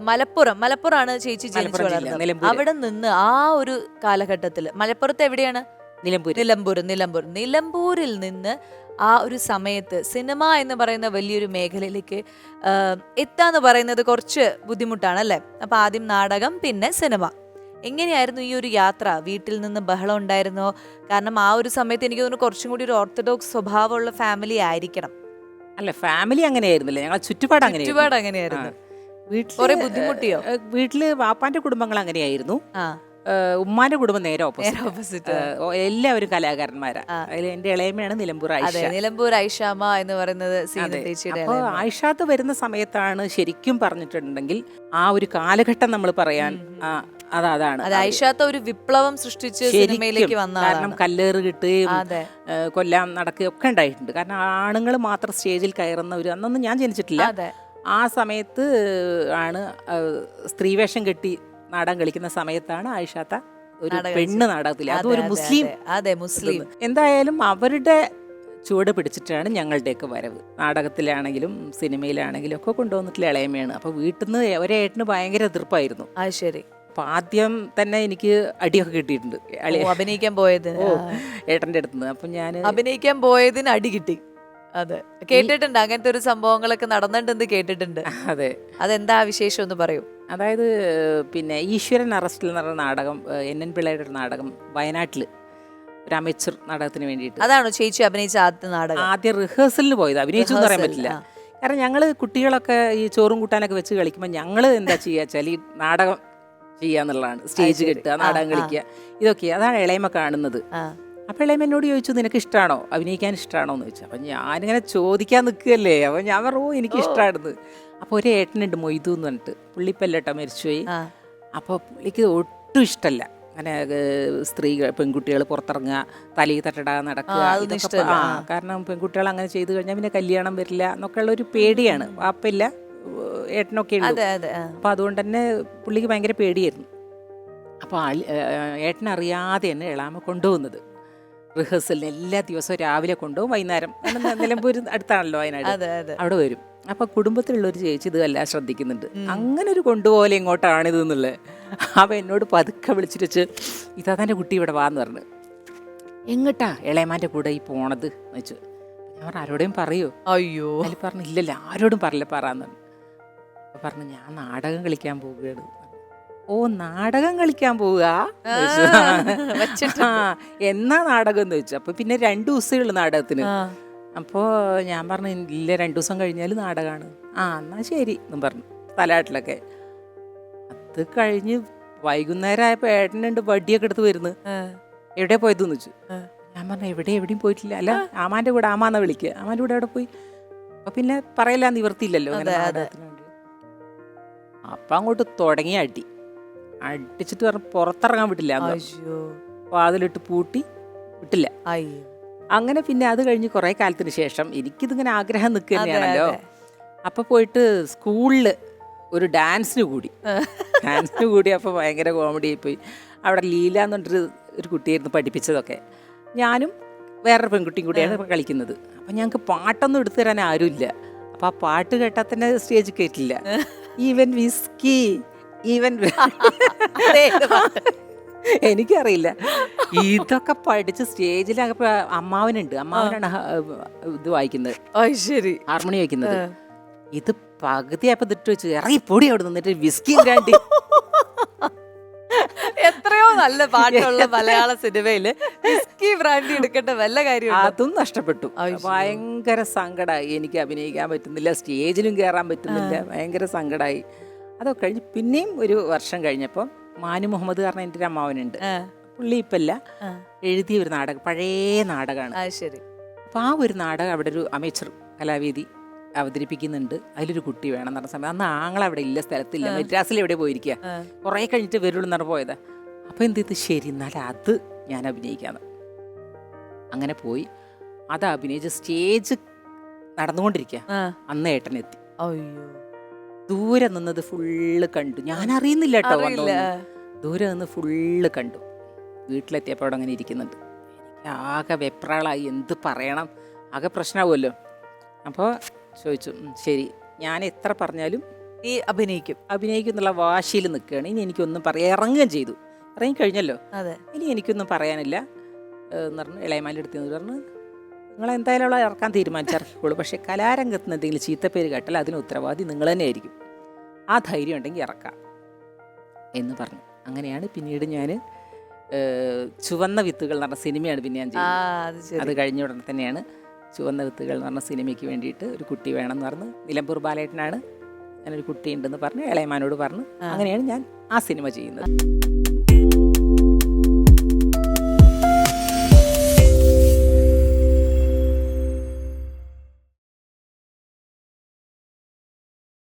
മലപ്പുറമാണ് ചേച്ചി ജനിച്ചു വളർന്നത്. അവിടെ നിന്ന് ആ ഒരു കാലഘട്ടത്തിൽ മലപ്പുറത്ത് എവിടെയാണ്? നിലമ്പൂരിൽ നിന്ന് ആ ഒരു സമയത്ത് സിനിമ എന്ന് പറയുന്ന വലിയൊരു മേഖലയിലേക്ക് എത്താന്ന് പറയുന്നത് കുറച്ച് ബുദ്ധിമുട്ടാണ് അല്ലേ? അപ്പൊ ആദ്യം നാടകം, പിന്നെ സിനിമ. എങ്ങനെയായിരുന്നു ഈ ഒരു യാത്ര? വീട്ടിൽ നിന്ന് ബഹളം ഉണ്ടായിരുന്നോ? കാരണം ആ ഒരു സമയത്ത് എനിക്ക് തോന്നുന്നു കുറച്ചും കൂടി ഒരു ഓർത്തഡോക്സ് സ്വഭാവമുള്ള ഫാമിലി ആയിരിക്കണം. അല്ല, ഫാമിലി അങ്ങനെയായിരുന്നില്ല, ഞങ്ങൾ ചുറ്റുപാട് അങ്ങനെയായിരുന്നു. കുറെ ബുദ്ധിമുട്ടിയോ? വീട്ടില് വാപ്പാന്റെ കുടുംബങ്ങൾ അങ്ങനെയായിരുന്നു. ഉമ്മാന്റെ കുടുംബം നേരെ ഓപ്പോസിറ്റ്. എല്ലാവരും കലാകാരന്മാരാ. അതിൽ എന്റെ ഇളയമ്മയാണ് നിലമ്പൂർ ഐഷാമ എന്ന് പറയുന്നത്. അപ്പൊ ആയിഷാത്ത് വരുന്ന സമയത്താണ് ശരിക്കും പറഞ്ഞിട്ടുണ്ടെങ്കിൽ ആ ഒരു കാലഘട്ടം നമ്മൾ പറയാൻ അതാണ്. ഐഷാത്ത ഒരു വിപ്ലവം സൃഷ്ടിച്ച് സിനിമയിലേക്ക് വന്ന, കാരണം കല്ലേറ് കിട്ടുകയും കൊല്ലാൻ നടക്കുകയും ഒക്കെ ഉണ്ടായിട്ടുണ്ട്. കാരണം ആണുങ്ങൾ മാത്രം സ്റ്റേജിൽ കയറുന്ന ഒരു, അന്നൊന്നും ഞാൻ ജനിച്ചിട്ടില്ല, ആ സമയത്ത് ആണ് സ്ത്രീവേഷം കെട്ടി നാടകം കളിക്കുന്ന സമയത്താണ് ആയിഷാത്ത ഒരു പെണ്ണ് നാടകത്തിൽ, അതൊരു മുസ്ലിം. എന്തായാലും അവരുടെ ചുവട് പിടിച്ചിട്ടാണ് ഞങ്ങളുടെയൊക്കെ വരവ്. നാടകത്തിലാണെങ്കിലും സിനിമയിലാണെങ്കിലും ഒക്കെ കൊണ്ടുവന്നിട്ടുള്ള ഇളയമയാണ്. അപ്പൊ വീട്ടിൽ നിന്ന് ഒരേട്ടന് ഭയങ്കര എതിർപ്പായിരുന്നു. ശരി. അപ്പൊ ആദ്യം തന്നെ എനിക്ക് അടിയൊക്കെ കിട്ടിയിട്ടുണ്ട് അഭിനയിക്കാൻ പോയതിന്, ഏട്ടന്റെ അടുത്ത്. അപ്പൊ ഞാൻ അഭിനയിക്കാൻ പോയതിന് അടി കിട്ടി. അതെ, കേട്ടിട്ടുണ്ട്, അങ്ങനത്തെ ഒരു സംഭവങ്ങളൊക്കെ നടന്നിട്ടുണ്ടെന്ന് കേട്ടിട്ടുണ്ട്. അതെ, അതെന്താ വിശേഷം ഒന്ന് പറയൂ. അതായത് പിന്നെ ഈശ്വരൻ അറസ്റ്റിൽ എന്ന് പറഞ്ഞ നാടകം, NN പിള്ളയുടെ ഒരു നാടകം വയനാട്ടില് ഒരു അമേച്ചർ നാടകത്തിന് വേണ്ടിയിട്ട്. അതാണോ ചേച്ചി അഭിനയിച്ച ആദ്യത്തെ നാടകം? ആദ്യം റിഹേഴ്സലിന് പോയത്, അഭിനയിച്ചു എന്ന് പറയാൻ പറ്റില്ല. കാരണം ഞങ്ങള് കുട്ടികളൊക്കെ ഈ ചോറും കൂട്ടാനൊക്കെ വെച്ച് കളിക്കുമ്പോൾ ഞങ്ങള് എന്താ ചെയ്യുക വെച്ചാൽ ഈ നാടകം ചെയ്യാന്നുള്ളതാണ്. സ്റ്റേജ് കെട്ടുക, നാടകം കളിക്കുക, ഇതൊക്കെ. അതാണ് ഇളയമ കാണുന്നത്. അപ്പോൾ ഇളയമ എന്നോട് ചോദിച്ചു, നിനക്ക് ഇഷ്ടമാണോ, അഭിനയിക്കാൻ ഇഷ്ടമാണോ എന്ന് ചോദിച്ചു. അപ്പം ഞാനിങ്ങനെ ചോദിക്കാൻ നിൽക്കുകയല്ലേ. അപ്പം ഞാൻ പറഞ്ഞു, എനിക്ക് ഇഷ്ടമായിരുന്നു. അപ്പോൾ ഒരു ഏട്ടനുണ്ട് മൊയ്തു എന്ന് പറഞ്ഞിട്ട്, പുള്ളിപ്പല്ലേട്ടോ മരിച്ചുപോയി. അപ്പോൾ പുള്ളിക്ക് ഒട്ടും ഇഷ്ടമല്ല അങ്ങനെ സ്ത്രീകൾ പെൺകുട്ടികൾ പുറത്തിറങ്ങുക, തലയിൽ തട്ടട നടക്കുക. കാരണം പെൺകുട്ടികൾ അങ്ങനെ ചെയ്തു കഴിഞ്ഞാൽ പിന്നെ കല്യാണം വരില്ല എന്നൊക്കെയുള്ള ഒരു പേടിയാണ്. വാപ്പില്ല, ഏട്ടനൊക്കെ ഉണ്ട്. അപ്പം അതുകൊണ്ട് തന്നെ പുള്ളിക്ക് ഭയങ്കര പേടിയായിരുന്നു. അപ്പോൾ ഏട്ടനറിയാതെ തന്നെ ഇളാമ കൊണ്ടുപോകുന്നത് റിഹേഴ്സലിന് എല്ലാ ദിവസവും രാവിലെ കൊണ്ടുപോകും, വൈകുന്നേരം. നിലമ്പൂർ അടുത്താണല്ലോ വയനാട്, അവിടെ വരും. അപ്പൊ കുടുംബത്തിലുള്ളൊരു ചേച്ചി ഇതെല്ലാം ശ്രദ്ധിക്കുന്നുണ്ട്, അങ്ങനെ ഒരു കൊണ്ടുപോലെ ഇങ്ങോട്ടാണിത് എന്നുള്ളത്. അപ്പൊ എന്നോട് പതുക്കെ വിളിച്ചിട്ട് വെച്ച്, ഇതാ തൻ്റെ കുട്ടി ഇവിടെ വാന്ന് പറഞ്ഞു. എങ്ങട്ടാ ഇളയമാൻ്റെ കൂടെ ഈ പോണത് എന്ന് വെച്ചു. ഞാൻ പറഞ്ഞു, ആരോടെയും പറയോ? അയ്യോ. അതിൽ പറഞ്ഞു, ഇല്ലല്ല ആരോടും പറയില്ല പറയാന്ന് പറഞ്ഞു. അപ്പൊ പറഞ്ഞു, ഞാൻ നാടകം കളിക്കാൻ പോവുകയാണ്. ഓ, നാടകം കളിക്കാൻ പോവുക, എന്നാ നാടകം എന്ന് വെച്ചു. അപ്പൊ പിന്നെ 2 ദിവസമുള്ളു നാടകത്തിന്. അപ്പോൾ ഞാൻ പറഞ്ഞു, ഇല്ല 2 ദിവസം കഴിഞ്ഞാൽ നാടകമാണ്. എന്നാ ശരി എന്നും പറഞ്ഞു തലാട്ടിലൊക്കെ. അത് കഴിഞ്ഞ് വൈകുന്നേരം ആയപ്പോൾ ഏട്ടനുണ്ട് വടിയൊക്കെ എടുത്ത് വരുന്നു. എവിടെ പോയതെന്ന് വെച്ചു. ഞാൻ പറഞ്ഞു, എവിടെയും പോയിട്ടില്ല. അല്ല, ആമാൻ്റെ കൂടെ, ആമാന്നാ വിളിക്കുക, ആമാൻ്റെ കൂടെ എവിടെ പോയി? അപ്പൊ പിന്നെ പറയില്ല, നിവർത്തിയില്ലല്ലോ അങ്ങനെ നാടകത്തിന് വേണ്ടി. അപ്പം അങ്ങോട്ട് തുടങ്ങി അടിച്ചിട്ട് പറഞ്ഞു പുറത്തിറങ്ങാൻ വിട്ടില്ല, വാതിലിട്ട് പൂട്ടി വിട്ടില്ല. അങ്ങനെ പിന്നെ അത് കഴിഞ്ഞ് കുറേ കാലത്തിന് ശേഷം എനിക്കിതിങ്ങനെ ആഗ്രഹം നിൽക്കുക തന്നെയാണല്ലോ. അപ്പം പോയിട്ട് സ്കൂളിൽ ഒരു ഡാൻസിന് കൂടി. അപ്പോൾ ഭയങ്കര കോമഡി ആയിപ്പോയി. അവിടെ ലീല എന്ന് പറഞ്ഞിട്ട് ഒരു കുട്ടിയായിരുന്നു പഠിപ്പിച്ചതൊക്കെ. ഞാനും വേറൊരു പെൺകുട്ടിയും കൂടിയാണ് കളിക്കുന്നത്. അപ്പം ഞങ്ങൾക്ക് പാട്ടൊന്നും എടുത്തു തരാൻ ആരുമില്ല. അപ്പം ആ പാട്ട് കേട്ടാൽ തന്നെ സ്റ്റേജ് കയറ്റില്ല. ഈവൻ വിസ്കി, ഈവൻ എനിക്കറിയില്ല. ഇതൊക്കെ പഠിച്ച് സ്റ്റേജിൽ അമ്മാവനാണ് ഇത് വായിക്കുന്നത്, ഹാർമോണി വായിക്കുന്നത്. ഇത് പകുതിയായപ്പോ ഇട്ട് വെച്ച് ഇറങ്ങി പൊടി അവിടെ നിന്നിട്ട് വിസ്കി ഗ്രാൻഡി. എത്രയോ നല്ല പാട്ടുള്ള മലയാള സിനിമയില് വിസ്കി ബ്രാൻഡി എടുക്കേണ്ട വല്ല കാര്യം അതും നഷ്ടപ്പെട്ടു. ഭയങ്കര സങ്കടമായി. എനിക്ക് അഭിനയിക്കാൻ പറ്റുന്നില്ല, സ്റ്റേജിലും കയറാൻ പറ്റുന്നില്ല, ഭയങ്കര സങ്കടമായി. അതൊക്കെ കഴിഞ്ഞ് പിന്നെയും ഒരു വർഷം കഴിഞ്ഞപ്പോൾ മാനു മുഹമ്മദ് കാരണം എൻ്റെ ഒരു അമ്മാവനുണ്ട്, പുള്ളി ഇപ്പല്ല, എഴുതിയ ഒരു നാടകം, പഴയ നാടകമാണ്. അപ്പം ആ ഒരു നാടകം അവിടെ ഒരു അമേച്ചർ കലാവേദി അവതരിപ്പിക്കുന്നുണ്ട്. അതിലൊരു കുട്ടി വേണം എന്ന് പറഞ്ഞ സമയത്ത് അന്ന് ആങ്ങളെ അവിടെ ഇല്ല, സ്ഥലത്തില്ല, മദ്രാസിൽ എവിടെ പോയിരിക്കുക, കുറേ കഴിഞ്ഞിട്ട് വരുള്ളൂ എന്ന് പറഞ്ഞ് പോയതാ. അപ്പം എന്ത് ചെയ്ത്, ശരി എന്നാൽ അത് ഞാൻ അഭിനയിക്കാന്ന് അങ്ങനെ പോയി. അത് അഭിനയിച്ച് സ്റ്റേജ് നടന്നുകൊണ്ടിരിക്കുക. അന്ന് ഏട്ടനെത്തി. ദൂരെ നിന്നത് ഫുള്ള് കണ്ടു. ഞാൻ അറിയുന്നില്ല കേട്ടോ, വന്നു ദൂരെ നിന്ന് ഫുള്ള് കണ്ടു. വീട്ടിലെത്തിയപ്പോൾ അവിടെ അങ്ങനെ ഇരിക്കുന്നുണ്ട്. എനിക്ക് ആകെ വെപ്രാളായി, എന്ത് പറയണം, ആകെ പ്രശ്നമാവുമല്ലോ. അപ്പോൾ ചോദിച്ചു, ശരി ഞാൻ എത്ര പറഞ്ഞാലും ഈ അഭിനയിക്കും. എന്നുള്ള വാശിയിൽ നിൽക്കുകയാണ്. ഇനി എനിക്കൊന്നും പറയാം, ഇറങ്ങുകയും ചെയ്തു. ഇറങ്ങിക്കഴിഞ്ഞല്ലോ, അതെ. ഇനി എനിക്കൊന്നും പറയാനില്ല എന്ന് പറഞ്ഞു ഇളയമാൻ്റെ അടുത്ത് നിന്ന് പറഞ്ഞു, നിങ്ങൾ എന്തായാലും അവളെ ഇറക്കാൻ തീരുമാനിച്ചിറക്കിക്കോളൂ, പക്ഷേ കലാരംഗത്ത് നിന്ന് എന്തെങ്കിലും ചീത്തപ്പേര് കേട്ടാൽ അതിന് ഉത്തരവാദി നിങ്ങൾ തന്നെ ആയിരിക്കും. ആ ധൈര്യം ഉണ്ടെങ്കിൽ ഇറക്കാം എന്ന് പറഞ്ഞു. അങ്ങനെയാണ് പിന്നീട് ഞാൻ ചുവന്ന വിത്തുകൾ എന്ന് പറഞ്ഞ സിനിമയാണ് പിന്നെ ഞാൻ ചെയ്യുന്നത്. അത് കഴിഞ്ഞ ഉടനെ തന്നെയാണ് ചുവന്ന വിത്തുകൾ എന്ന് പറഞ്ഞ സിനിമയ്ക്ക് വേണ്ടിയിട്ട് ഒരു കുട്ടി വേണമെന്ന് പറഞ്ഞ് നിലമ്പൂർ ബാലേട്ടനാണ് ഞാനൊരു കുട്ടി ഉണ്ടെന്ന് പറഞ്ഞ് ഇളയമാനോട് പറഞ്ഞു. അങ്ങനെയാണ് ഞാൻ ആ സിനിമ ചെയ്യുന്നത്.